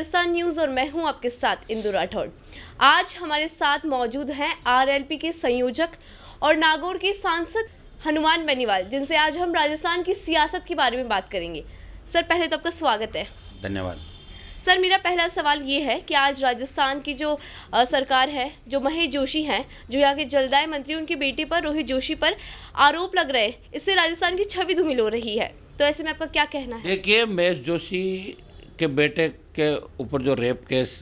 Rajasthan news और मैं हूं आपके साथ इंदु राठौड़। आज हमारे साथ मौजूद हैं आरएलपी के संयोजक और नागौर के सांसद हनुमान बेनीवाल, जिनसे आज हम राजस्थान की सियासत के बारे में बात करेंगे। सर, पहले तो आपका स्वागत है। धन्यवाद। सर, मेरा पहला सवाल ये है कि आज राजस्थान की जो सरकार है, जो महेश जोशी हैं, जो यहाँ के जलदाय मंत्री, उनकी बेटी पर, रोहित जोशी पर आरोप लग रहे हैं, इससे राजस्थान की छवि धूमिल हो रही है। तो ऐसे में आपका क्या कहना है? देखिए, महेश जोशी के बेटे के ऊपर जो रेप केस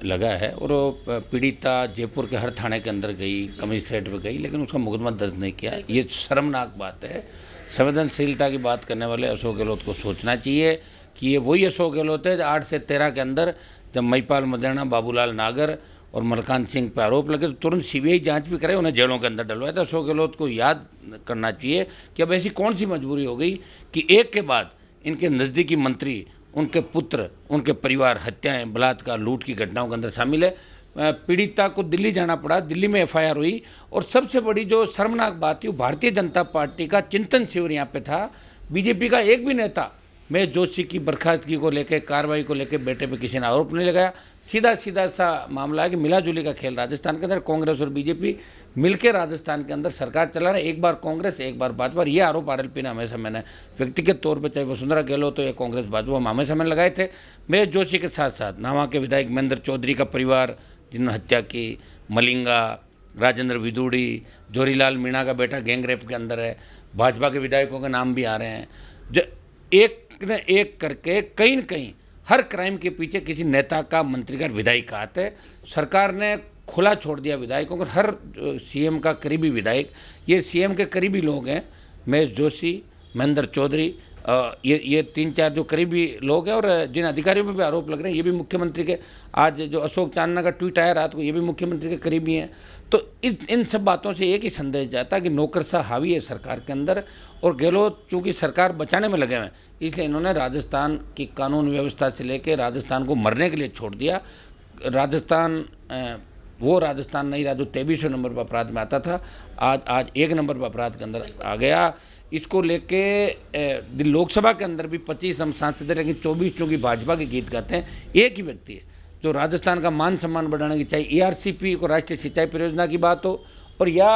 लगा है और वो पीड़िता जयपुर के हर थाने के अंदर गई, कमिश्नरेट में गई, लेकिन उसका मुकदमा दर्ज नहीं किया। ये शर्मनाक बात है। संवेदनशीलता की बात करने वाले अशोक गहलोत को सोचना चाहिए कि ये वही अशोक गहलोत है 8 से 13 के अंदर जब महिपाल मदेरणा, बाबूलाल नागर और मलकान सिंह पर आरोप लगे तो तुरंत सीबीआई जांच भी करे, उन्हें जेलों के अंदर डलवाया था। अशोक गहलोत को याद करना चाहिए कि अब ऐसी कौन सी मजबूरी हो गई कि एक के बाद इनके नज़दीकी मंत्री, उनके पुत्र, उनके परिवार हत्याएं, बलात्कार, लूट की घटनाओं के अंदर शामिल है। पीड़िता को दिल्ली जाना पड़ा, दिल्ली में एफआईआर हुई और सबसे बड़ी जो शर्मनाक बात थी, वो भारतीय जनता पार्टी का चिंतन शिविर यहाँ पे था। बीजेपी का एक भी नेता महेश जोशी की बर्खास्तगी को लेकर, कार्रवाई को लेकर बेटे पे किसी ने आरोप नहीं लगाया। सीधा सीधा सा मामला है कि मिलाजुली का खेल राजस्थान के अंदर कांग्रेस और बीजेपी मिलकर राजस्थान के अंदर सरकार चला रहे, एक बार कांग्रेस एक बार भाजपा। ये आरोप आरएलपी ने हमेशा, मैंने व्यक्तिगत तौर पर, चाहे वसुंधरा गहलोत तो या कांग्रेस भाजपा, हम हमेशा मैंने लगाए थे। महेश जोशी के साथ साथ नावा के विधायक महेंद्र चौधरी का परिवार जिन्होंने हत्या की, मलिंगा, राजेंद्र विदुड़ी, जोरीलाल मीणा का बेटा गैंग रेप के अंदर है, भाजपा के विधायकों के नाम भी आ रहे हैं। जो एक न एक करके कहीं न कहीं हर क्राइम के पीछे किसी नेता का, मंत्री का, विधायक का हाथ है। सरकार ने खुला छोड़ दिया विधायकों को। हर सीएम का करीबी विधायक, ये सीएम के करीबी लोग हैं, महेश जोशी, महेंद्र चौधरी, ये 3-4 जो करीबी लोग हैं। और जिन अधिकारियों पर भी आरोप लग रहे हैं, ये भी मुख्यमंत्री के, आज जो अशोक चांदना का ट्वीट आया रात को, ये भी मुख्यमंत्री के करीबी हैं। तो इन सब बातों से एक ही संदेश जाता है कि नौकरशाह हावी है सरकार के अंदर। और गहलोत चूँकि सरकार बचाने में लगे हुए हैं, इसलिए इन्होंने राजस्थान की कानून व्यवस्था से लेकर राजस्थान को मरने के लिए छोड़ दिया। राजस्थान वो राजस्थान नहीं रहा जो 23वें नंबर पर अपराध में आता था, आज 1 नंबर पर अपराध के अंदर आ गया। इसको लेके लोकसभा के अंदर भी 25 हम सांसद हैं, लेकिन 24 चूँकि भाजपा के गीत गाते हैं। एक ही व्यक्ति है जो राजस्थान का मान सम्मान बढ़ाने की, चाहे एआरसीपी को, राष्ट्रीय सिंचाई परियोजना की बात हो, और या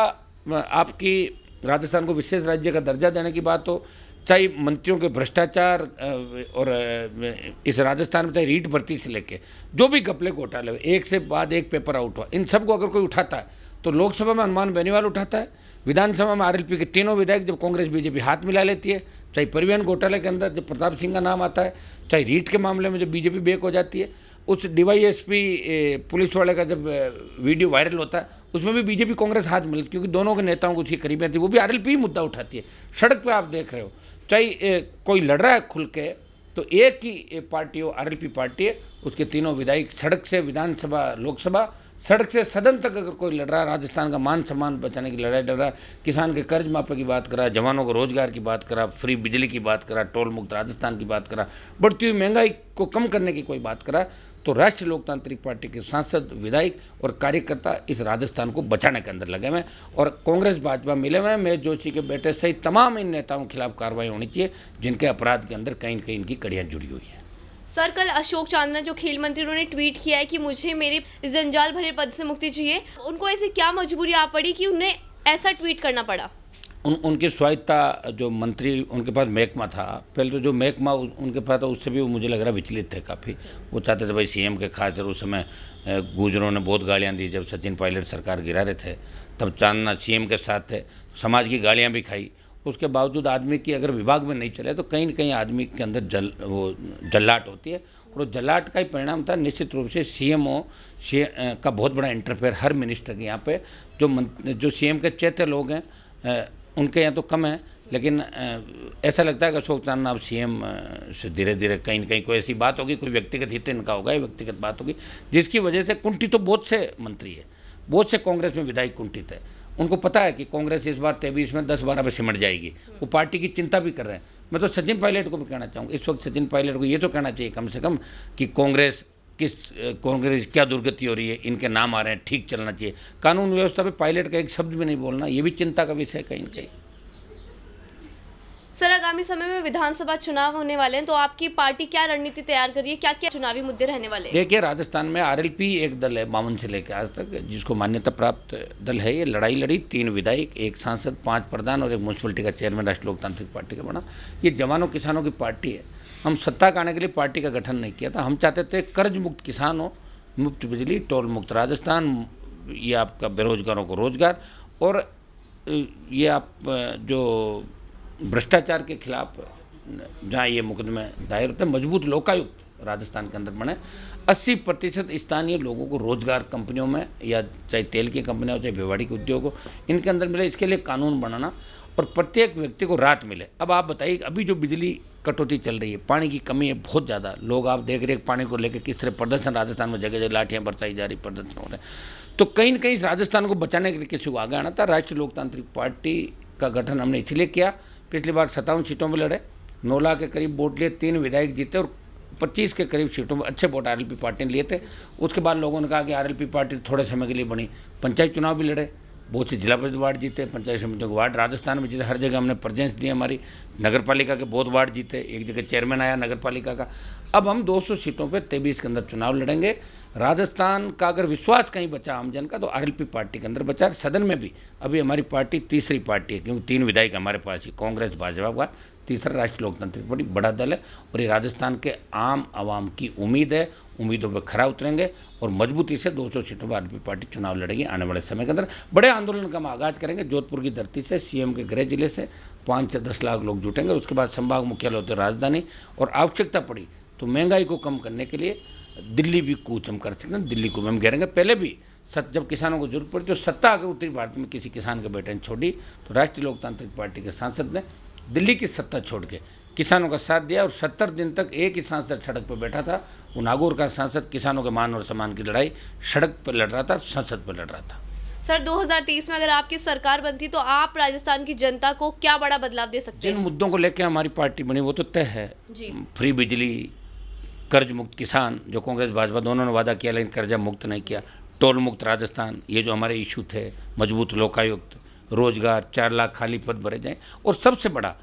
आपकी राजस्थान को विशेष राज्य का दर्जा देने की बात हो, चाहे मंत्रियों के भ्रष्टाचार और इस राजस्थान में चाहे रीट भर्ती से लेके जो भी घपले घोटाले हुए, एक से बाद एक पेपर आउट हुआ, इन सबको अगर कोई उठाता है तो लोकसभा में हनुमान बेनीवाल उठाता है, विधानसभा में आरएलपी के तीनों विधायक जब कांग्रेस बीजेपी हाथ मिला लेती है, चाहे परिवहन घोटाले के अंदर जब प्रताप सिंह का नाम आता है, चाहे रीट के मामले में जब बीजेपी बेक हो जाती है, उस डीवाईएसपी पुलिस वाले का जब वीडियो वायरल होता है, उसमें भी बीजेपी कांग्रेस हाथ मिलती, क्योंकि दोनों के नेताओं को उसकी करीबियाँ थी, वो भी आरएलपी ही मुद्दा उठाती है। सड़क पर आप देख रहे हो, चाहे कोई लड़ रहा है खुल के, तो एक ही पार्टी हो, आरएलपी पार्टी है, उसके तीनों विधायक सड़क से विधानसभा, लोकसभा, सड़क से सदन तक अगर कोई लड़ रहा है, राजस्थान का मान सम्मान बचाने की लड़ाई लड़ रहा है, किसान के कर्ज माफी की बात करा, जवानों को रोजगार की बात करा, फ्री बिजली की बात करा, टोल मुक्त राजस्थान की बात करा, बढ़ती हुई महंगाई को कम करने की कोई बात करा, तो राष्ट्रीय लोकतांत्रिक पार्टी के सांसद, विधायक और कार्यकर्ता इस राजस्थान को बचाने के अंदर लगे हुए हैं। और कांग्रेस भाजपा मिले हुए हैं। महेश जोशी के बेटे सहित तमाम इन नेताओं के खिलाफ कार्रवाई होनी चाहिए, जिनके अपराध के अंदर कहीं न कहीं इनकी कड़ियाँ जुड़ी हुई हैं। सर, कल अशोक चांदना जो खेल मंत्री, उन्होंने ट्वीट किया है कि मुझे मेरे जंजाल भरे पद से मुक्ति चाहिए। उनको ऐसी क्या मजबूरी आ पड़ी कि उन्हें ऐसा ट्वीट करना पड़ा? उनकी स्वायत्ता, जो मंत्री, उनके पास महकमा था, पहले तो जो महकमा उनके पास था उससे भी वो मुझे लग रहा विचलित थे काफ़ी। वो चाहते थे भाई सीएम के खास, और उस समय गुजरों ने बहुत गालियाँ दी जब सचिन पायलट सरकार गिरा रहे थे, तब चांदना सीएम के साथ थे, समाज की गालियाँ भी खाई। उसके बावजूद आदमी की अगर विभाग में नहीं चले तो कहीं न कहीं आदमी के अंदर जल्लाहट होती है, और जल्लाहट का ही परिणाम था निश्चित रूप से सीएमओ का बहुत बड़ा इंटरफेयर हर मिनिस्टर के यहाँ पे। जो सीएम के चेते लोग हैं उनके यहाँ तो कम है, लेकिन ऐसा लगता है कि अशोक चांदना अब सीएम से धीरे धीरे कहीं न कहीं कोई ऐसी बात होगी, कोई व्यक्तिगत हित इनका होगा, ये व्यक्तिगत बात होगी, जिसकी वजह से कुंठित तो बहुत से मंत्री है, बहुत से कांग्रेस में विधायक कुंठित है। उनको पता है कि कांग्रेस इस बार 23 में 10-12 पे सिमट जाएगी, वो पार्टी की चिंता भी कर रहे हैं। मैं तो सचिन पायलट को भी कहना चाहूँगा, इस वक्त सचिन पायलट को ये तो कहना चाहिए कम से कम कि कांग्रेस क्या दुर्गति हो रही है, इनके नाम आ रहे हैं, ठीक चलना चाहिए। कानून व्यवस्था पे पायलट का एक शब्द भी नहीं बोलना, ये भी चिंता का विषय कहीं न कहीं। सर, आगामी समय में विधानसभा चुनाव होने वाले हैं, तो आपकी पार्टी क्या रणनीति तैयार कर रही है, क्या क्या चुनावी मुद्दे रहने वाले हैं? देखिए, राजस्थान में आरएलपी एक दल है 52 से लेकर आज तक, जिसको मान्यता प्राप्त दल है। ये लड़ाई लड़ी, 3 विधायक, 1 सांसद, 5 प्रधान और 1 म्यूनसिपलिटी का चेयरमैन राष्ट्रीय लोकतांत्रिक पार्टी का बना। ये जवानों किसानों की पार्टी है। हम सत्ता का आने के लिए पार्टी का गठन नहीं किया था। हम चाहते थे कर्ज मुक्त किसान हो, मुफ्त बिजली, टोल मुक्त राजस्थान, ये आपका बेरोजगारों को रोजगार, और ये आप जो भ्रष्टाचार के खिलाफ जहाँ ये मुकदमे दायर होते हैं, मजबूत लोकायुक्त राजस्थान के अंदर बने, 80% स्थानीय लोगों को रोजगार कंपनियों में, या चाहे तेल की कंपनियां हो चाहे भिवाड़ी के उद्योग हो, इनके अंदर मिले। इसके लिए कानून बनाना और प्रत्येक व्यक्ति को राहत मिले। अब आप बताइए, अभी जो बिजली कटौती चल रही है, पानी की कमी है बहुत ज़्यादा, लोग आप देख रहे हैं पानी को लेकर किस तरह प्रदर्शन राजस्थान में जगह जगह लाठियाँ बरसाई जा रही, प्रदर्शन हो रहे हैं। तो कहीं न कहीं राजस्थान को बचाने के लिए किसी को आगे आना था। राष्ट्रीय लोकतांत्रिक पार्टी का गठन हमने इसलिए किया, पिछली बार 57 सीटों में लड़े, 9 लाख के करीब वोट लिए, 3 विधायक जीते और 25 के करीब सीटों में अच्छे वोट आरएलपी पार्टी ने लिए थे। उसके बाद लोगों ने कहा कि आरएलपी पार्टी थोड़े समय के लिए बनी। पंचायत चुनाव भी लड़े, बहुत से जिला परिषद वार्ड जीते, पंचायत समितियों के वार्ड राजस्थान में जीते, हर जगह हमने प्रेजेंस दी। हमारी नगर पालिका के बहुत वार्ड जीते, एक जगह चेयरमैन आया नगर पालिका का। अब हम 200 सीटों पे 23 के अंदर चुनाव लड़ेंगे। राजस्थान का अगर विश्वास कहीं बचा आमजन का, तो आरएलपी पार्टी के अंदर बचा। सदन में भी अभी हमारी पार्टी तीसरी पार्टी है, क्योंकि 3 विधायक हमारे पास ही, कांग्रेस भाजपा का, तीसरा राष्ट्रीय लोकतांत्रिक पार्टी, बड़ा दल है। और ये राजस्थान के आम आवाम की उम्मीद है, उम्मीदों पर खरा उतरेंगे और मजबूती से 200 सीटों पर आरएलपी पार्टी चुनाव लड़ेगी। आने वाले समय के अंदर बड़े आंदोलन का हम आगाज करेंगे। जोधपुर की धरती से, सीएम के गृह जिले से 5 से 10 लाख लोग जुटेंगे। उसके बाद संभाग मुख्यालय होते राजधानी, और आवश्यकता पड़ी तो महंगाई को कम करने के लिए दिल्ली भी कूच हम कर सकते हैं। दिल्ली को हम कहेंगे। पहले भी जब किसानों को जरूरत पड़ी, तो सत्ता अगर उत्तरी भारत में किसी किसान के बेटे ने छोड़ी, तो राष्ट्रीय लोकतांत्रिक पार्टी के सांसद ने दिल्ली की सत्ता छोड़ के किसानों का साथ दिया। और 70 दिन तक एक ही सांसद सड़क पर बैठा था। वो नागौर का सांसद किसानों के मान और सम्मान की लड़ाई सड़क पर लड़ रहा था, संसद पर लड़ रहा था। सर, 2023 में अगर आपकी सरकार बनती, तो आप राजस्थान की जनता को क्या बड़ा बदलाव दे सकते हैं? जिन मुद्दों को लेकर हमारी पार्टी बनी वो तो तय है जी। फ्री बिजली, कर्ज मुक्त किसान, जो कांग्रेस भाजपा दोनों ने वादा किया लेकिन कर्जा मुक्त नहीं किया, टोल मुक्त राजस्थान, ये जो हमारे इशू थे, मजबूत लोकायुक्त, रोजगार, 4 लाख खाली पद भरे जाएं, और सबसे बड़ा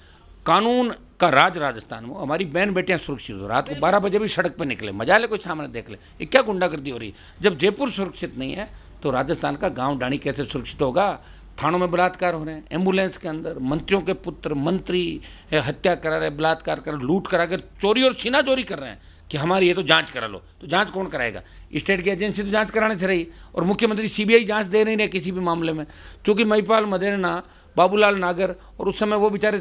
कानून का राज राजस्थान में। हमारी बहन बेटियां सुरक्षित हो, रात को 12 बजे भी सड़क पर निकले, मजा ले, कोई सामने देख ले, ये क्या गुंडागर्दी हो रही। जब जयपुर सुरक्षित नहीं है, तो राजस्थान का गांव डाणी कैसे सुरक्षित होगा। थानों में बलात्कार हो रहे हैं, एम्बुलेंस के अंदर मंत्रियों के पुत्र मंत्री हत्या करा रहे, बलात्कार कर, लूट करा कर, चोरी और सीना चोरी कर रहे हैं कि हमारी ये तो जांच करा लो। तो जांच कौन कराएगा? स्टेट की एजेंसी तो जांच कराने से रही, और मुख्यमंत्री सीबीआई जांच दे नहीं रहे किसी भी मामले में। चूँकि महिपाल मदेरणा, बाबूलाल नागर, और उस समय वो बेचारे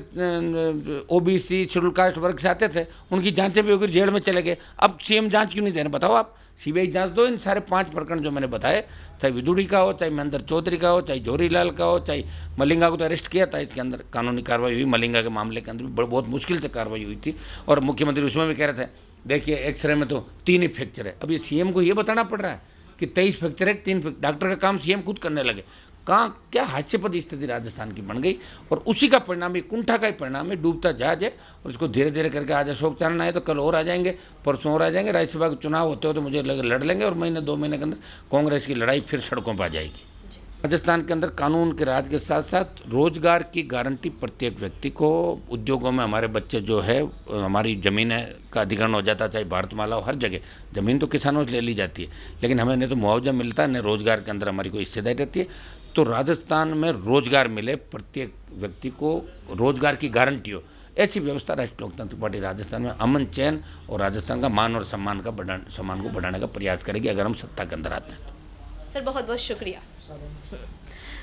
ओबीसी शेड्यूल कास्ट वर्ग से आते थे, उनकी जांचें भी होगी, जेल में चले गए। अब सीएम जांच क्यों नहीं दे रहे? बताओ आप, सीबीआई जांच दो इन सारे 5 प्रकरण जो मैंने बताए, चाहे विदुड़ी का हो, चाहे महेंद्र चौधरी का हो, चाहे जोरीलाल का हो, चाहे मलिंगा को तो अरेस्ट किया था, इसके अंदर कानूनी कार्रवाई हुई। मलिंगा के मामले के अंदर भी बहुत मुश्किल से कार्रवाई हुई थी, और मुख्यमंत्री उसमें भी कह रहे थे, देखिए एक्सरे में तो 3 ही फ्रैक्चर है। अब ये सीएम को ये बताना पड़ रहा है कि 23 फ्रैक्चर है, 3 डॉक्टर का काम सीएम खुद करने लगे। कहाँ क्या हास्यास्पद स्थिति राजस्थान की बन गई, और उसी का परिणाम, ये कुंठा का ही परिणाम है। डूबता जहाज है, और इसको धीरे धीरे करके आज अशोक चैनल आए तो कल और आ जाएंगे, परसों और आ जाएंगे। राज्यसभा के चुनाव होते हो तो मुझे लड़ लेंगे, और महीने 2 महीने के अंदर कांग्रेस की लड़ाई फिर सड़कों पर आ जाएगी। राजस्थान के अंदर कानून के राज के साथ साथ रोजगार की गारंटी प्रत्येक व्यक्ति को। उद्योगों में हमारे बच्चे जो है, हमारी ज़मीन का अधिग्रहण हो जाता, चाहे भारतमाला हो, हर जगह ज़मीन तो किसानों से ले ली जाती है, लेकिन हमें न तो मुआवजा मिलता है, न रोजगार के अंदर हमारी कोई हिस्सेदारी रहती है। तो राजस्थान में रोजगार मिले, प्रत्येक व्यक्ति को रोजगार की गारंटी हो, ऐसी व्यवस्था राष्ट्रीय लोकतांत्रिक पार्टी राजस्थान में अमन चैन और राजस्थान का मान और सम्मान को बढ़ाने का प्रयास करेगी, अगर हम सत्ता के अंदर आते हैं तो। सर, बहुत बहुत शुक्रिया।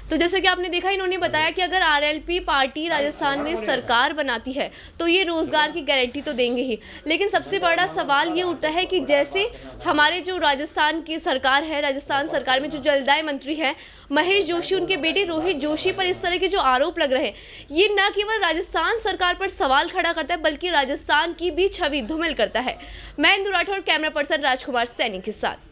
तो जैसे कि आपने देखा, इन्होंने बताया कि अगर आरएलपी पार्टी राजस्थान में सरकार बनाती है, तो ये रोजगार की गारंटी तो देंगे ही, लेकिन सबसे बड़ा सवाल ये उठता है कि जैसे हमारे जो राजस्थान की सरकार है, राजस्थान सरकार में जो जलदाय मंत्री हैं महेश जोशी, उनके बेटे रोहित जोशी पर इस तरह के जो आरोप लग रहे हैं, ये न केवल राजस्थान सरकार पर सवाल खड़ा करता है, बल्कि राजस्थान की भी छवि धूमिल करता है। मैं इंदु राठौर, कैमरा पर्सन राजकुमार सैनी के साथ।